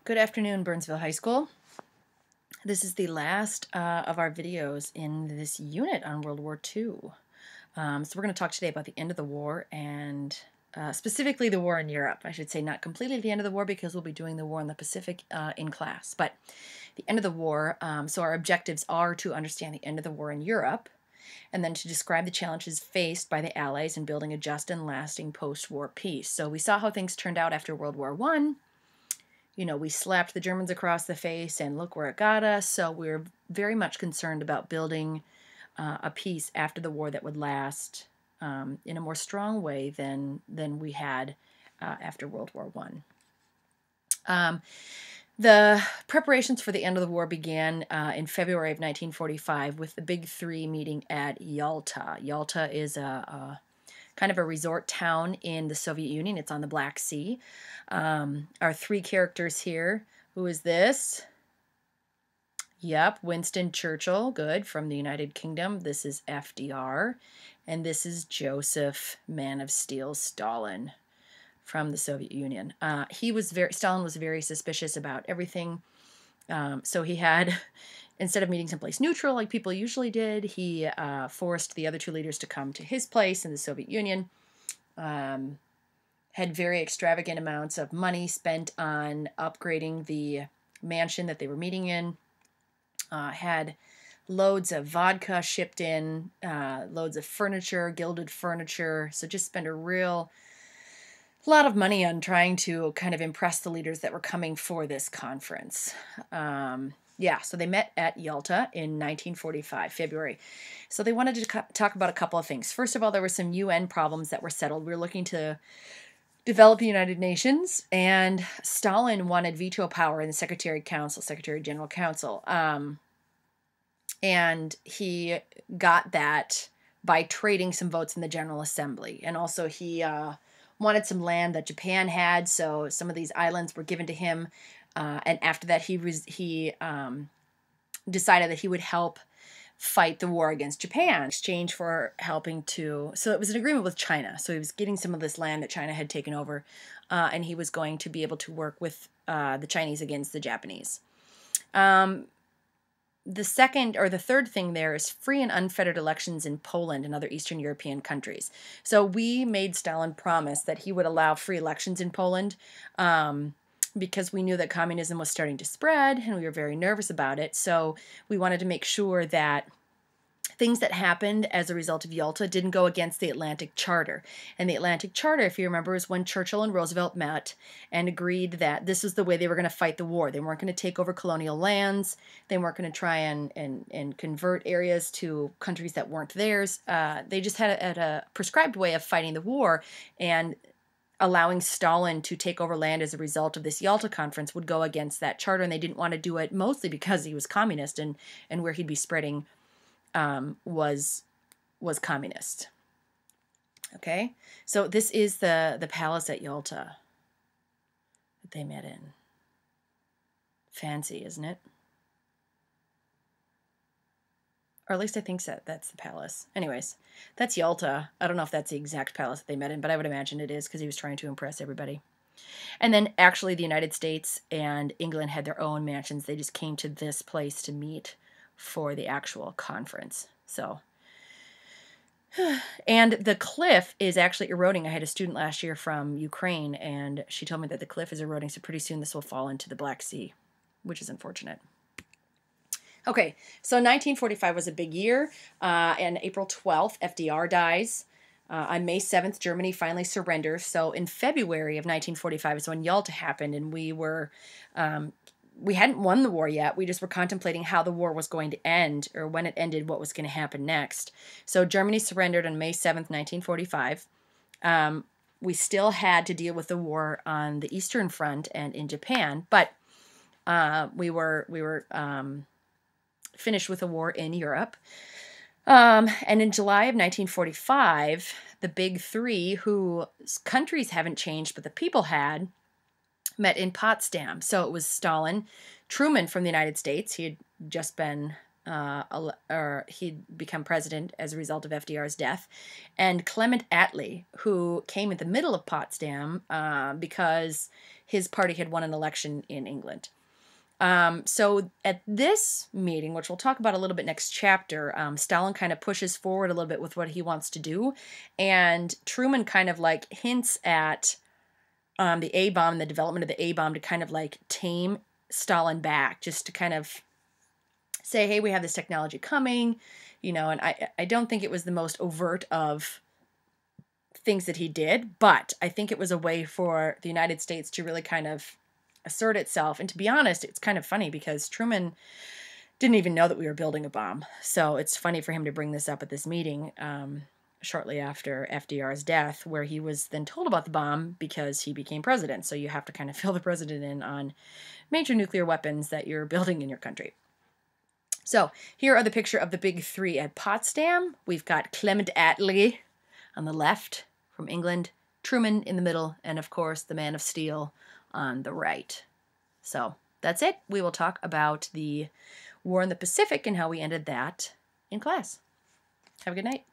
Good afternoon, Burnsville High School. This is the last of our videos in this unit on World War II. So we're going to talk today about the end of the war and specifically the war in Europe. I should say not completely the end of the war because we'll be doing the war in the Pacific in class, but the end of the war. So our objectives are to understand the end of the war in Europe and then to describe the challenges faced by the Allies in building a just and lasting post-war peace. So we saw how things turned out after World War I. You know, we slapped the Germans across the face and look where it got us. So we're very much concerned about building a peace after the war that would last in a more strong way than we had after World War I. The preparations for the end of the war began in February of 1945 with the Big Three meeting at Yalta. Yalta is a kind of a resort town in the Soviet Union. It's on the Black Sea. Our three characters here. Who is this? Yep, Winston Churchill, good, from the United Kingdom. This is FDR. And this is Joseph, Man of Steel, Stalin from the Soviet Union. Stalin was very suspicious about everything. So he had, instead of meeting someplace neutral like people usually did, he forced the other two leaders to come to his place in the Soviet Union. Had very extravagant amounts of money spent on upgrading the mansion that they were meeting in. Had loads of vodka shipped in, loads of furniture, gilded furniture. So just spent a lot of money on trying to kind of impress the leaders that were coming for this conference. So they met at Yalta in 1945, February. So they wanted to talk about a couple of things. First of all, there were some UN problems that were settled. We were looking to develop the United Nations, and Stalin wanted veto power in the Secretary General Council. And he got that by trading some votes in the General Assembly. And also he wanted some land that Japan had, so some of these islands were given to him. And after that, he decided that he would help fight the war against Japan in exchange for helping to... So it was an agreement with China. So he was getting some of this land that China had taken over, and he was going to be able to work with the Chinese against the Japanese. The third thing there is free and unfettered elections in Poland and other Eastern European countries. So we made Stalin promise that he would allow free elections in Poland because we knew that communism was starting to spread and we were very nervous about it. So we wanted to make sure that things that happened as a result of Yalta didn't go against the Atlantic Charter. And the Atlantic Charter, if you remember, is when Churchill and Roosevelt met and agreed that this is the way they were going to fight the war. They weren't going to take over colonial lands. They weren't going to try and convert areas to countries that weren't theirs. They just had a prescribed way of fighting the war, and allowing Stalin to take over land as a result of this Yalta conference would go against that charter, and they didn't want to do it mostly because he was communist, and where he'd be spreading was communist. Okay, so this is the palace at Yalta that they met in. Fancy, isn't it? Or at least I think so. That's the palace. Anyways, that's Yalta. I don't know if that's the exact palace that they met in, but I would imagine it is because he was trying to impress everybody. And then actually the United States and England had their own mansions. They just came to this place to meet for the actual conference. So, and the cliff is actually eroding. I had a student last year from Ukraine, and she told me that the cliff is eroding, so pretty soon this will fall into the Black Sea, which is unfortunate. Okay, so 1945 was a big year, and April 12th, FDR dies. On May 7th, Germany finally surrenders. So in February of 1945 is when Yalta happened, and we hadn't won the war yet. We just were contemplating how the war was going to end, or when it ended, what was going to happen next. So Germany surrendered on May 7th, 1945. We still had to deal with the war on the Eastern Front and in Japan, but we were finished with the war in Europe. And in July of 1945, the Big Three, whose countries haven't changed, but the people had, met in Potsdam. So it was Stalin, Truman from the United States. He had just been or he'd become president as a result of FDR's death, and Clement Attlee, who came in the middle of Potsdam because his party had won an election in England. So at this meeting, which we'll talk about a little bit next chapter, Stalin kind of pushes forward a little bit with what he wants to do, and Truman kind of like hints at the A-bomb, the development of the A-bomb, to kind of like tame Stalin back, just to kind of say, hey, we have this technology coming, you know, and I don't think it was the most overt of things that he did, but I think it was a way for the United States to really kind of assert itself. And to be honest, it's kind of funny because Truman didn't even know that we were building a bomb. So it's funny for him to bring this up at this meeting shortly after FDR's death, where he was then told about the bomb because he became president. So you have to kind of fill the president in on major nuclear weapons that you're building in your country. So here are the picture of the big three at Potsdam. We've got Clement Attlee on the left from England, Truman in the middle, and of course the Man of Steel on the right. So that's it. We will talk about the war in the Pacific and how we ended that in class. Have a good night.